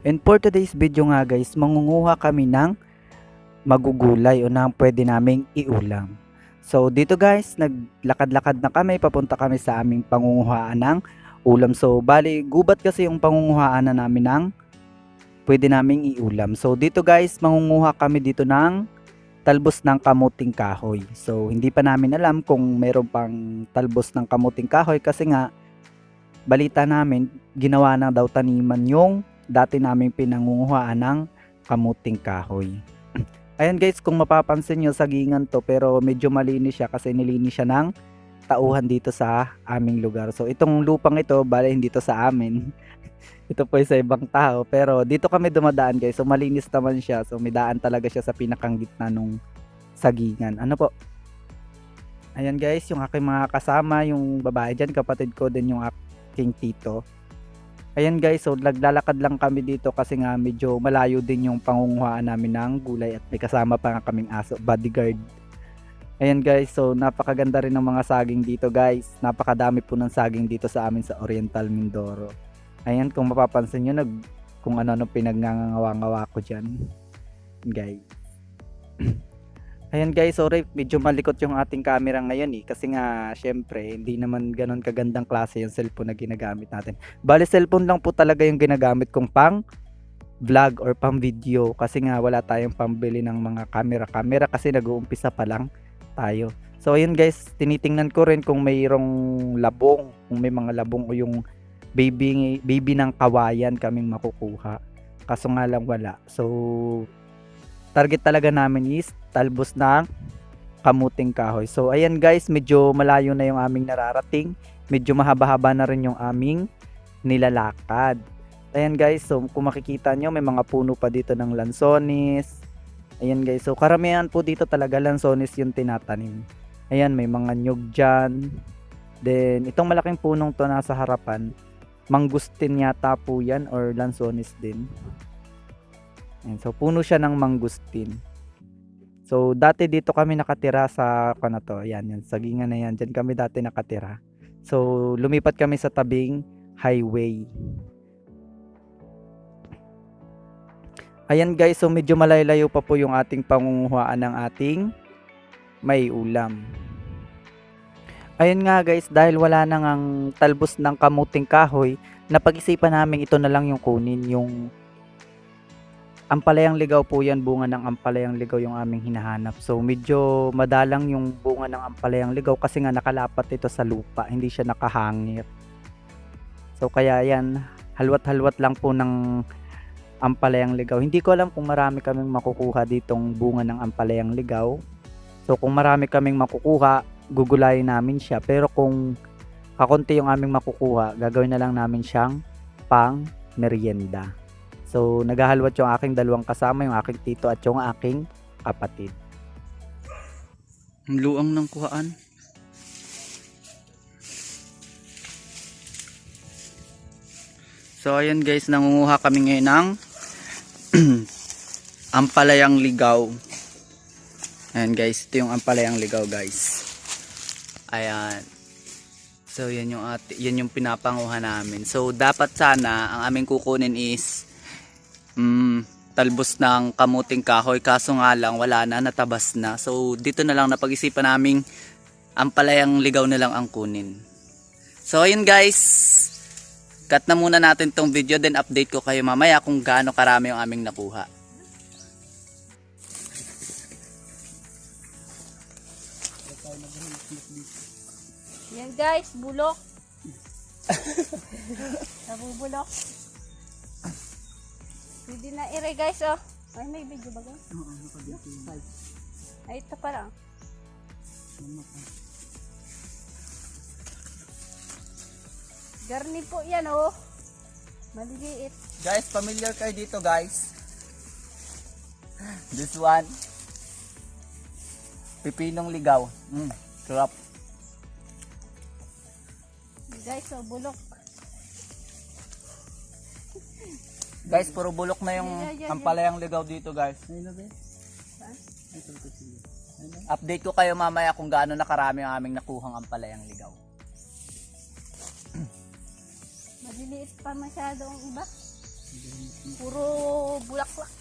And for today's video nga guys, mangunguha kami ng magugulay o ng pwede naming iulam. So dito guys, naglakad-lakad na kami, papunta kami sa aming pangunguhaan ng ulam. So bali, gubat kasi yung pangunguhaan na namin ng pwede naming iulam. So dito guys, mangunguha kami dito ng talbos ng kamuting kahoy. So hindi pa namin alam kung meron pang talbos ng kamuting kahoy kasi nga balita namin ginawa na daw taniman yung dati naming pinangunguhaan ng kamuting kahoy. Ayan guys, kung mapapansin nyo, sagingan to pero medyo malinis siya kasi nilinis siya ng tauhan dito sa aming lugar. So itong lupang ito, bale hindi to sa amin. Ito po ay sa ibang tao, pero dito kami dumadaan guys. So malinis naman siya. So may daan talaga siya sa pinakang gitna nung sagingan. Ano po? Ayan guys, yung aking mga kasama, yung babae dyan, kapatid ko din yung aking tito. Ayan guys, so naglalakad lang kami dito kasi nga medyo malayo din yung pangunguhaan namin ng gulay at may kasama pa nga kaming aso, bodyguard. Ayan guys, so napakaganda rin ng mga saging dito guys. Napakadami po ng saging dito sa amin sa Oriental Mindoro. Ayan, kung mapapansin nyo, kung ano-ano pinagngangawang-ngawa ko dyan. Guys. Ayan guys, sorry, medyo malikot yung ating camera ngayon kasi nga, syempre, hindi naman ganon kagandang klase yung cellphone na ginagamit natin. Bale, cellphone lang po talaga yung ginagamit kong pang vlog or pang video kasi nga wala tayong pambili ng mga camera kasi nag-uumpisa pa lang tayo. So ayun guys, tinitingnan ko rin kung mayroong labong, kung may mga labong o yung baby ng kawayan kaming makukuha. Kaso nga lang wala. So target talaga namin is talbos ng kamuting kahoy. So ayan guys, medyo malayo na yung aming nararating. Medyo mahaba-haba na rin yung aming nilalakad. Ayan guys, so kung makikita nyo, may mga puno pa dito ng lansones. Ayan guys, so karamihan po dito talaga lansones yung tinatanim. Ayan, may mga nyug dyan. Then itong malaking punong to nasa harapan, mangustin yata po yan or lansones din. Ayan, so puno siya ng mangustin. So dati dito kami nakatira sa ano to, ayan, yan, sagingan na yan. Diyan kami dati nakatira. So lumipat kami sa tabing highway. Ayan guys, so medyo malayo pa po yung ating pangunguhaan ng ating may ulam. Ayun nga guys, dahil wala na ngang talbos ng kamuting kahoy, napag-isipan namin ito na lang yung kunin, yung ampalayang ligaw po yan, bunga ng ampalayang ligaw yung aming hinahanap. So medyo madalang yung bunga ng ampalayang ligaw kasi nga nakalapat ito sa lupa, hindi siya nakahangir. So kaya yan, halwat-halwat lang po ng ampalayang ligaw. Hindi ko alam kung marami kaming makukuha ditong bunga ng ampalayang ligaw. So kung marami kaming makukuha, gugulayin namin siya. Pero kung kakunti yung aming makukuha, gagawin na lang namin siyang pang merienda. So naghahalwat yung aking dalawang kasama, yung aking tito at yung aking kapatid. Ang luang ng kuhaan. So ayan guys, nangunguha kami ngayon ng ampalayang ligaw. Ayan guys, ito yung ampalayang ligaw guys. Ayan. So yan yung pinapanguha namin. So dapat sana ang aming kukunin is talbos ng kamuting kahoy, kaso nga lang wala na, natabas na. So dito na lang napag-isipan naming ampalayang ligaw na lang ang kunin. So ayun guys, cut na muna natin tong video, then update ko kayo mamaya kung gaano karami yung aming nakuha. Yan guys, bulok. Nabubulok. Pwede na ire guys, oh. Ay, may video ba guys? Oo, nakadito. Ay, ito pa lang. Garni po yan, oh. Maliliit. Guys, familiar kayo dito guys. This one. Pipinong ligaw. Sarap. Guys, oh, bulok. Guys, puro bulok na yung ampalayang ligaw dito guys. Update ko kayo mamaya kung gaano na karami ang aming nakuhang ampalayang ligaw. Maliliit pa masyado ang iba. Puro bulaklak.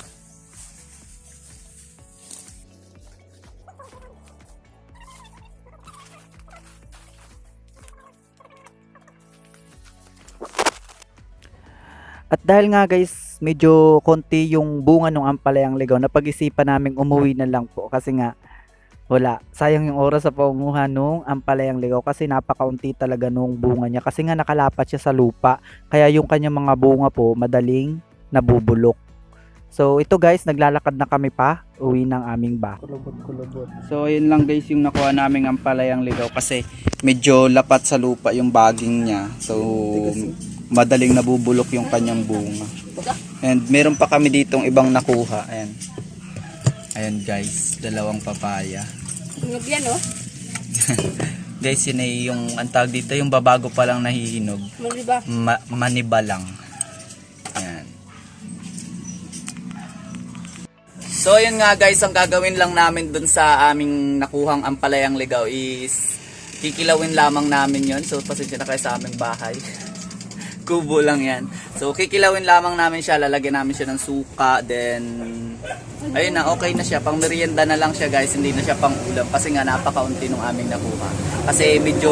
At dahil nga guys, medyo konti yung bunga ng ampalayang ligaw, napag-isipan naming umuwi na lang po kasi nga wala. Sayang yung oras sa pangunguha nung ampalayang ligaw kasi napakaunti talaga nung bunga niya kasi nga nakalapat siya sa lupa. Kaya yung kanyang mga bunga po madaling nabubulok. So ito guys, naglalakad na kami pa uwi ng aming bahay. So ayun lang guys yung nakuha naming ampalayang ligaw kasi medyo lapat sa lupa yung baging niya. So madaling nabubulok yung kanyang bunga. And meron pa kami ditong ibang nakuha. Ayan. Ayan guys, dalawang papaya. Hinog yan, oh. Guys, yun ay yung antag dito, yung babago pa lang nahihinog. Maliba. Maniba lang. Ayan. So yun nga guys, ang gagawin lang namin dun sa aming nakuhang ampalayang ligaw is kikilawin lamang namin yon. So pasensya na kayo sa aming bahay. Kubo lang yan. So kikilawin lamang namin siya, lalagyan namin siya ng suka, then ayun na, okay na siya. Pang merienda na lang siya guys, hindi na siya pang ulam kasi nga napakaunti nung aming nakuha. Kasi medyo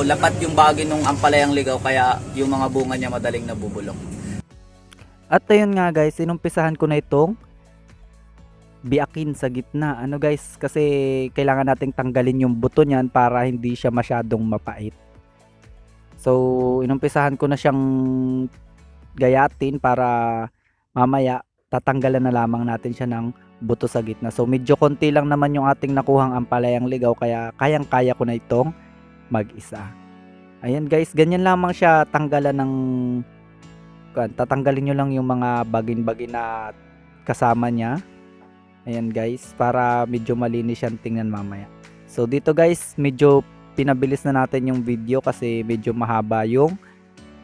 lapat yung bagay nung ampalayang ligaw kaya yung mga bunga niya madaling nabubulok. At ayun nga guys, inumpisahan ko na itong biakin sa gitna. Ano guys, kasi kailangan nating tanggalin yung buto niyan para hindi siya masyadong mapait. So, inumpisahan ko na siyang gayatin para mamaya tatanggalan na lamang natin siya ng buto sa gitna. So, medyo konti lang naman yung ating nakuhang ampalayang ligaw kaya kayang-kaya ko na itong mag-isa. Ayan guys, ganyan lamang siya tanggalan ng tatanggalin nyo lang yung mga bagin-bagin na kasama niya. Ayan guys, para medyo malinis siyang tingnan mamaya. So, dito guys, medyo pinabilis na natin yung video kasi medyo mahaba yung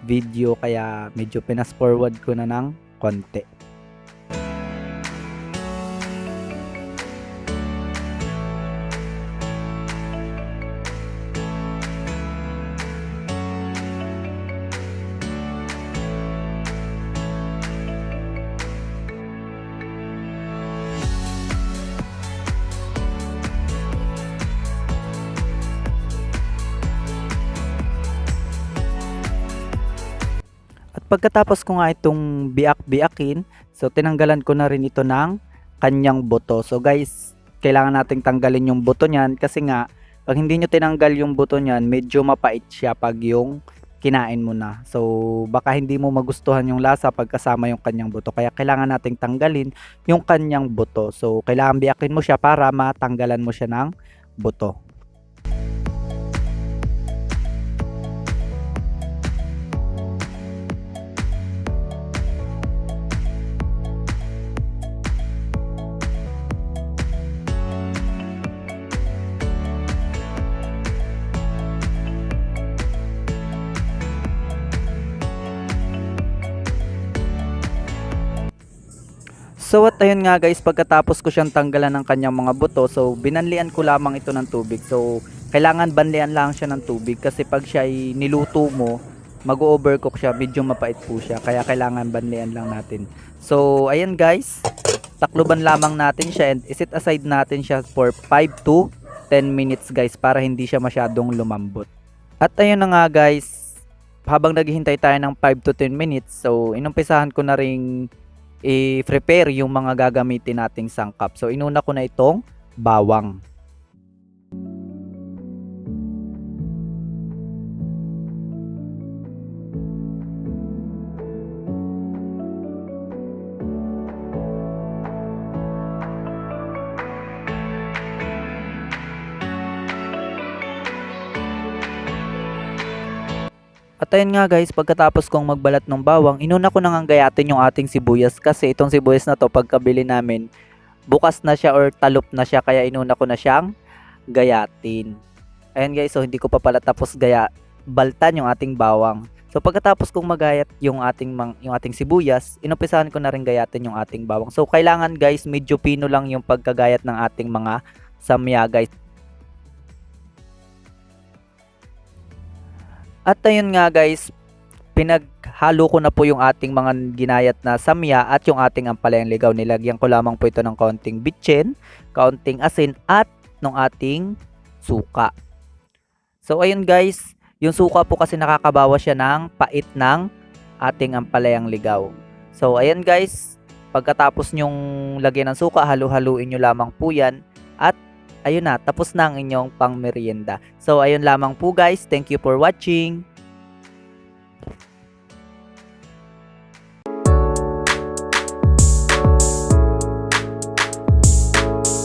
video kaya medyo pinas forward ko na ng konti. Pagkatapos ko nga itong biak-biakin, so tinanggalan ko na rin ito ng kanyang buto. So guys, kailangan nating tanggalin yung buto niyan kasi nga pag hindi nyo tinanggal yung buto niyan, medyo mapait siya pag yung kinain mo na. So baka hindi mo magustuhan yung lasa pag kasama yung kanyang buto. Kaya kailangan nating tanggalin yung kanyang buto. So kailangan biakin mo siya para matanggalan mo siya ng buto. So at ayun nga guys, pagkatapos ko siyang tanggalan ng kanyang mga buto, so binanlian ko lamang ito ng tubig. So kailangan banlian lang siya ng tubig kasi pag siya ay niluto mo, mag-overcook siya, medyo mapait po siya. Kaya kailangan banlian lang natin. So ayan guys, takluban lamang natin siya and iset aside natin siya for 5 to 10 minutes guys para hindi siya masyadong lumambot. At ayun na nga guys, habang naghihintay tayo ng 5 to 10 minutes, so inumpisahan ko na ring i-prepare yung mga gagamitin nating sangkap. So inuna ko na itong bawang. At ayun nga guys, pagkatapos kong magbalat ng bawang, inuna ko nang gayatin yung ating sibuyas kasi itong sibuyas na to pagkabili namin, bukas na siya or talop na siya kaya inuna ko na siyang gayatin. Ayan guys, so hindi ko pa pala tapos baltan yung ating bawang. So pagkatapos kong magayat yung ating sibuyas, inumpisahan ko na rin gayatin yung ating bawang. So kailangan guys, medyo pino lang yung pagkagayat ng ating mga samya guys. At ayun nga guys, pinaghalo ko na po yung ating mga ginayat na samya at yung ating ampalayang ligaw. Nilagyan ko lamang po ito ng kaunting bitchin, kaunting asin at ng ating suka. So ayun guys, yung suka po kasi nakakabawas siya ng pait ng ating ampalayang ligaw. So ayan guys, pagkatapos nyong lagyan ng suka, halu-haluin nyo lamang po yan at ayun na, tapos na ang inyong pang merienda. So ayun lamang po guys, thank you for watching.